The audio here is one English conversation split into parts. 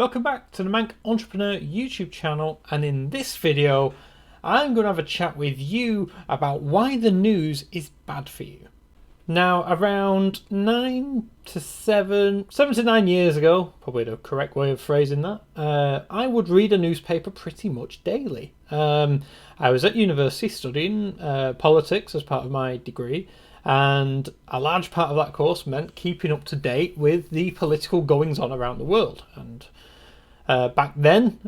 Welcome back to the Manc Entrepreneur YouTube channel, and in this video I'm going to have a chat with you about why the news is bad for you. Now, around 7 to 9 years ago, probably the correct way of phrasing that, I would read a newspaper pretty much daily. I was at university studying politics as part of my degree, and a large part of that course meant keeping up to date with the political goings-on around the world. And back then,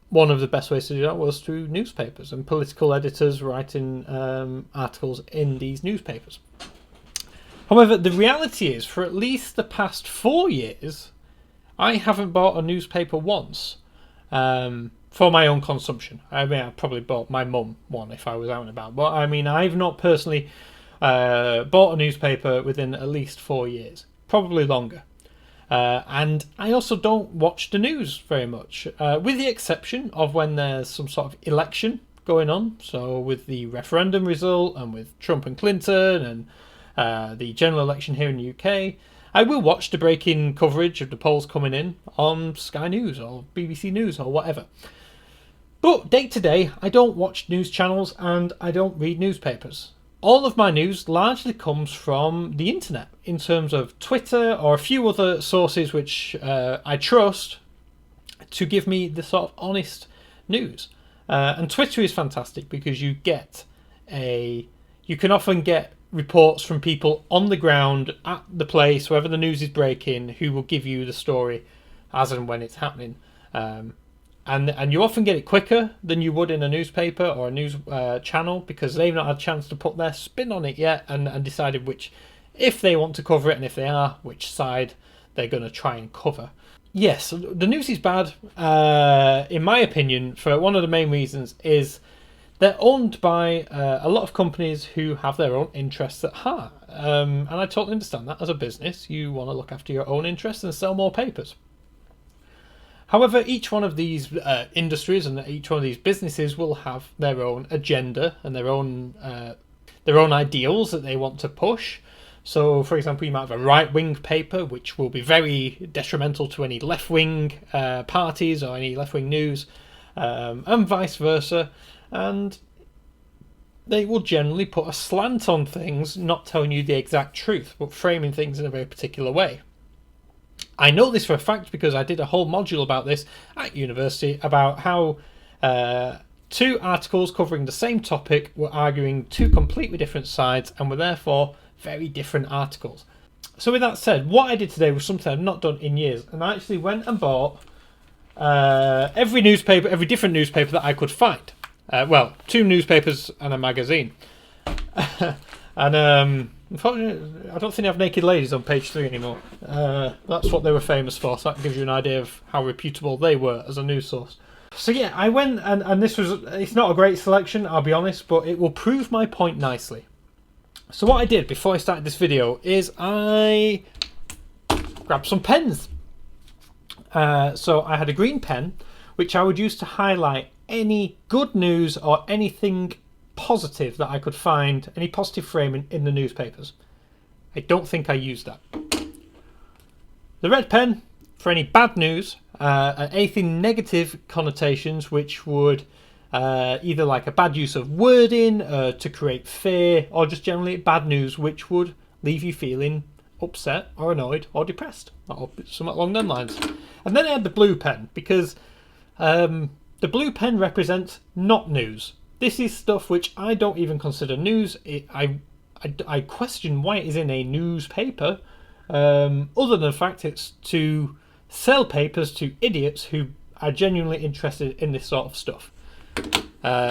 one of the best ways to do that was through newspapers and political editors writing articles in these newspapers. However, the reality is, for at least the past 4 years, I haven't bought a newspaper once for my own consumption. I mean, I probably bought my mum one if I was out and about, but I mean, I've not personally bought a newspaper within at least 4 years, probably longer. And I also don't watch the news very much, with the exception of when there's some sort of election going on. So with the referendum result and with Trump and Clinton and the general election here in the UK, I will watch the breaking coverage of the polls coming in on Sky News or BBC News or whatever. But day to day, I don't watch news channels and I don't read newspapers. All of my news largely comes from the internet in terms of Twitter or a few other sources which I trust to give me the sort of honest news. And Twitter is fantastic because you can often get reports from people on the ground at the place wherever the news is breaking who will give you the story as and when it's happening. And you often get it quicker than you would in a newspaper or a news channel because they've not had a chance to put their spin on it yet and decided if they want to cover it, and if they are, which side they're going to try and cover. Yes, the news is bad, in my opinion, for one of the main reasons is they're owned by a lot of companies who have their own interests at heart. And I totally understand that. As a business, you want to look after your own interests and sell more papers. However, each one of these industries and each one of these businesses will have their own agenda and their own ideals that they want to push. So, for example, you might have a right-wing paper which will be very detrimental to any left-wing parties or any left-wing news, and vice versa. And they will generally put a slant on things, not telling you the exact truth, but framing things in a very particular way. I know this for a fact because I did a whole module about this at university, about how two articles covering the same topic were arguing two completely different sides and were therefore very different articles. So with that said, what I did today was something I've not done in years, and I actually went and bought every different newspaper that I could find. Well, 2 newspapers and a magazine. And unfortunately, I don't think they have naked ladies on page 3 anymore. That's what they were famous for, so that gives you an idea of how reputable they were as a news source. So yeah, I went and it's not a great selection, I'll be honest, but it will prove my point nicely. So what I did before I started this video is I grabbed some pens. So I had a green pen, which I would use to highlight any good news or anything positive that I could find, any positive framing in the newspapers. I don't think I used that. The red pen for any bad news, anything negative connotations, which would either like a bad use of wording to create fear, or just generally bad news which would leave you feeling upset or annoyed or depressed, or something along them lines. And then I had the blue pen because the blue pen represents not news. This is stuff which I don't even consider news. I question why it is in a newspaper, other than the fact it's to sell papers to idiots who are genuinely interested in this sort of stuff.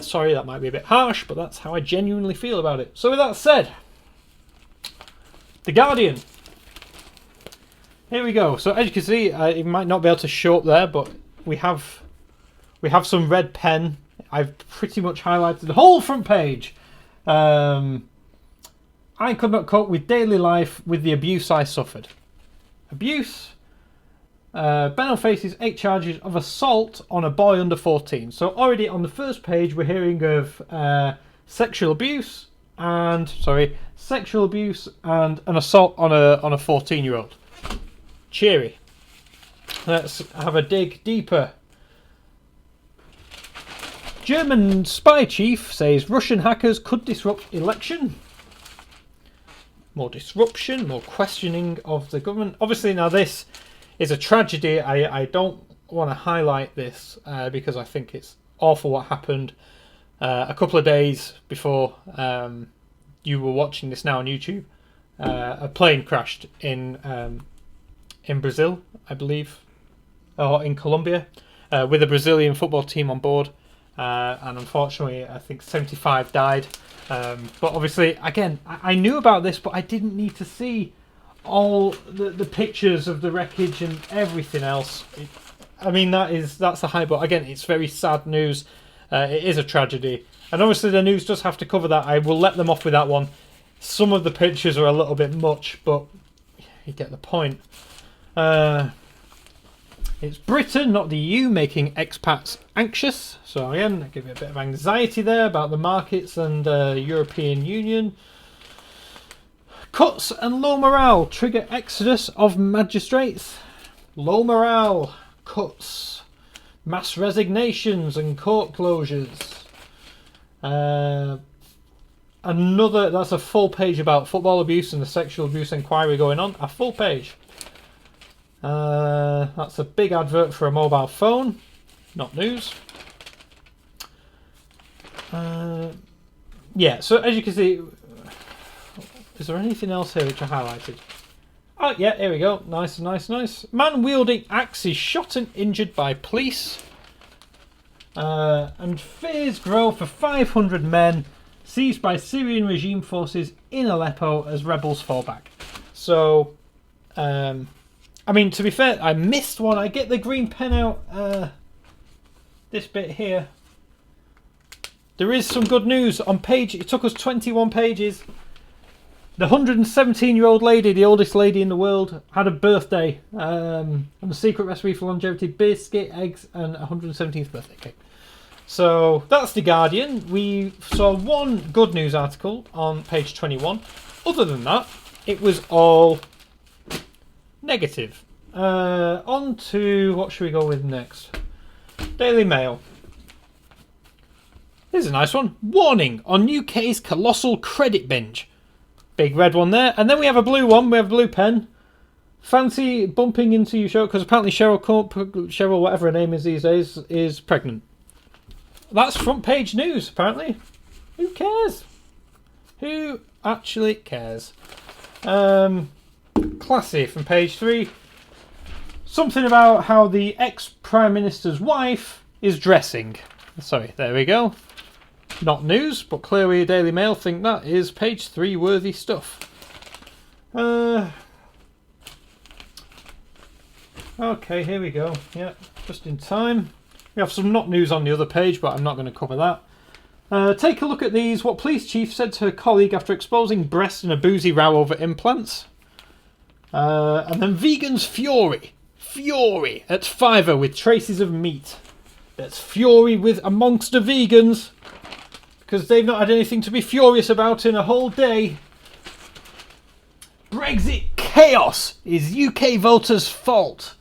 Sorry, that might be a bit harsh, but that's how I genuinely feel about it. So with that said, The Guardian. Here we go. So as you can see, you might not be able to show up there, but we have some red pen. I've pretty much highlighted the whole front page. I could not cope with daily life with the abuse I suffered. Abuse. Benno faces 8 charges of assault on a boy under 14. So already on the first page we're hearing of sexual abuse and an assault on a 14-year-old. Cheery. let's have a dig deeper. German spy chief says Russian hackers could disrupt election. More disruption, more questioning of the government. Obviously, now this is a tragedy. I don't want to highlight this because I think it's awful what happened a couple of days before you were watching this now on YouTube. A plane crashed in Brazil, I believe, or in Colombia, with a Brazilian football team on board. And unfortunately, I think 75 died. But obviously, again, I knew about this, but I didn't need to see all the pictures of the wreckage and everything else. I mean, that's a high, but again, it's very sad news. It is a tragedy. And obviously, the news does have to cover that. I will let them off with that one. Some of the pictures are a little bit much, but you get the point. It's Britain, not the EU, making expats anxious. So again, I give you a bit of anxiety there about the markets and European Union. Cuts and low morale trigger exodus of magistrates. Low morale, cuts, mass resignations and court closures. That's a full page about football abuse and the sexual abuse inquiry going on. A full page. That's a big advert for a mobile phone. Not news. Yeah, so as you can see, is there anything else here which I highlighted? Oh, yeah, here we go. Nice. Man wielding axe is shot and injured by police. And fears grow for 500 men seized by Syrian regime forces in Aleppo as rebels fall back. So, I mean, to be fair, I missed one. I get the green pen out. This bit here. There is some good news on page. It took us 21 pages. The 117-year-old lady, the oldest lady in the world, had a birthday. And the secret recipe for longevity: biscuit, eggs, and 117th birthday cake. So that's The Guardian. We saw one good news article on page 21. Other than that, it was all negative. On to what should we go with next? Daily Mail. Here's a nice one. Warning on UK's colossal credit binge. Big red one there. And then we have a blue one. We have a blue pen. Fancy bumping into your show because apparently Cheryl, whatever her name is these days, is pregnant. That's front page news, apparently. Who cares? Who actually cares? Classy from page 3. Something about how the ex-Prime Minister's wife is dressing. Sorry, there we go. Not news, but clearly Daily Mail think that is page 3 worthy stuff. Okay, here we go. Yeah, just in time. We have some not news on the other page, but I'm not going to cover that. Take a look at these. What police chief said to her colleague after exposing breast in a boozy row over implants. And then vegans' fury at Fiverr with traces of meat. That's fury with amongst the vegans because they've not had anything to be furious about in a whole day. Brexit chaos is UK voters' fault.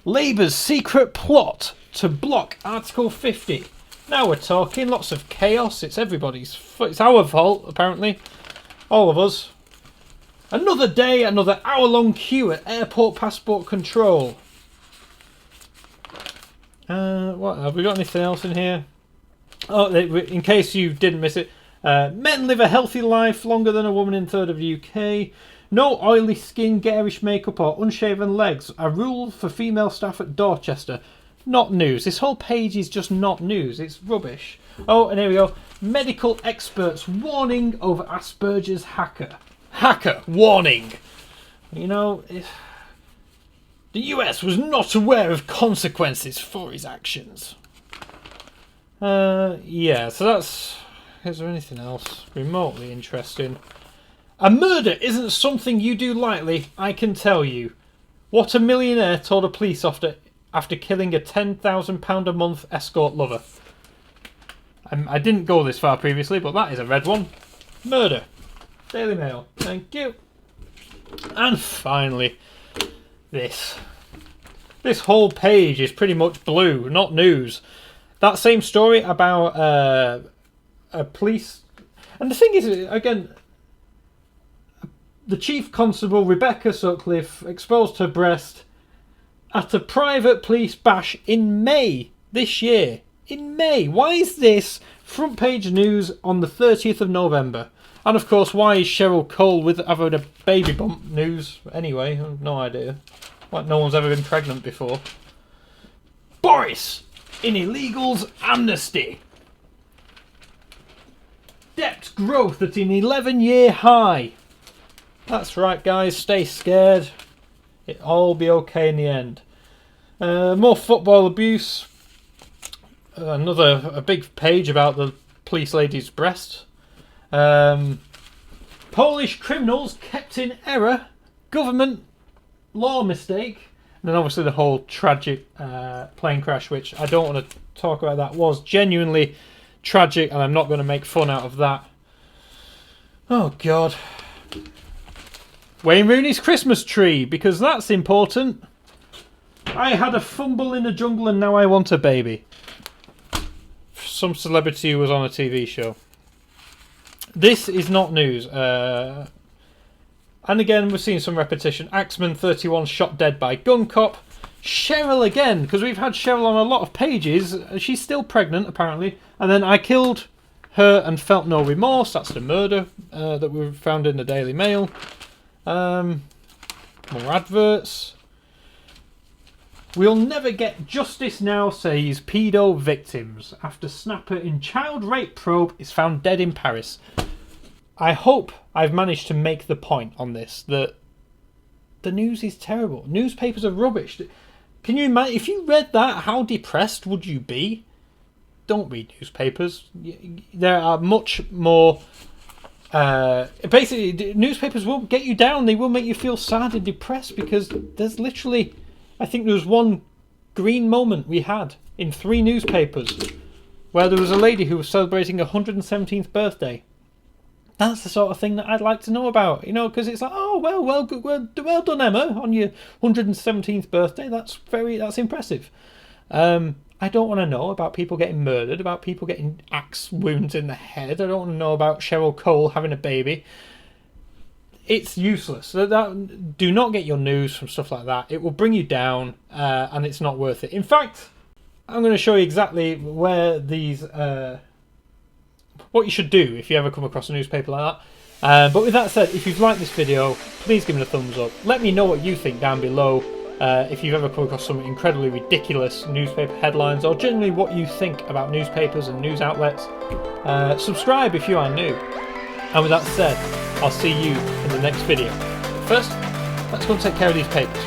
Labour's secret plot to block Article 50. Now we're talking. Lots of chaos. It's everybody's. It's our fault, apparently. All of us. Another day, another hour-long queue at airport passport control. What have we got? Anything else in here? Oh, in case you didn't miss it, men live a healthy life longer than a woman in third of the UK. No oily skin, garish makeup, or unshaven legs. A rule for female staff at Dorchester. Not news. This whole page is just not news. It's rubbish. Oh, and here we go. Medical experts warning over Asperger's hacker. Hacker warning. You know, the US was not aware of consequences for his actions. Yeah, so that's... Is there anything else remotely interesting? A murder isn't something you do lightly, I can tell you. What a millionaire told a police officer after killing a £10,000 a month escort lover. I didn't go this far previously, but that is a red one. Murder. Daily Mail. Thank you. And finally, this. This whole page is pretty much blue, not news. That same story about a police... And the thing is, again, the Chief Constable, Rebecca Sutcliffe, exposed her breast at a private police bash in May this year. In May. Why is this front page news on the 30th of November? And of course, why is Cheryl Cole with having a baby bump news anyway? I have no idea. Like no one's ever been pregnant before. Boris in illegals amnesty. Debt growth at an 11-year high. That's right, guys. Stay scared. It'll all be okay in the end. More football abuse. A big page about the police lady's breast. Polish criminals kept in error. Government law mistake. And then obviously the whole tragic plane crash, which I don't want to talk about. That was genuinely tragic, and I'm not going to make fun out of that. Oh God. Wayne Rooney's Christmas tree, because that's important. I had a fumble in the jungle and now I want a baby. Some celebrity who was on a TV show. This is not news. And again, we're seeing some repetition. Axeman 31 shot dead by gun cop. Cheryl again, because we've had Cheryl on a lot of pages. She's still pregnant, apparently. And then I killed her and felt no remorse. That's the murder that we found in the Daily Mail. More adverts. We'll never get justice now, says pedo victims, after snapper in child rape probe is found dead in Paris. I hope I've managed to make the point on this, that the news is terrible. Newspapers are rubbish. Can you imagine, if you read that, how depressed would you be? Don't read newspapers. There are much more... basically, newspapers won't get you down. They will make you feel sad and depressed, because there's literally... I think there was one green moment we had in 3 newspapers where there was a lady who was celebrating her 117th birthday. That's the sort of thing that I'd like to know about, you know, because it's like, oh, well done, Emma, on your 117th birthday. That's impressive. I don't want to know about people getting murdered, about people getting axe wounds in the head. I don't want to know about Cheryl Cole having a baby. It's useless. Do not get your news from stuff like that. It will bring you down, and it's not worth it. In fact, I'm going to show you exactly where these... what you should do if you ever come across a newspaper like that. But with that said, if you've liked this video, please give it a thumbs up. Let me know what you think down below. If you've ever come across some incredibly ridiculous newspaper headlines, or generally what you think about newspapers and news outlets. Subscribe if you are new. And with that said, I'll see you in the next video. First, let's go and take care of these papers.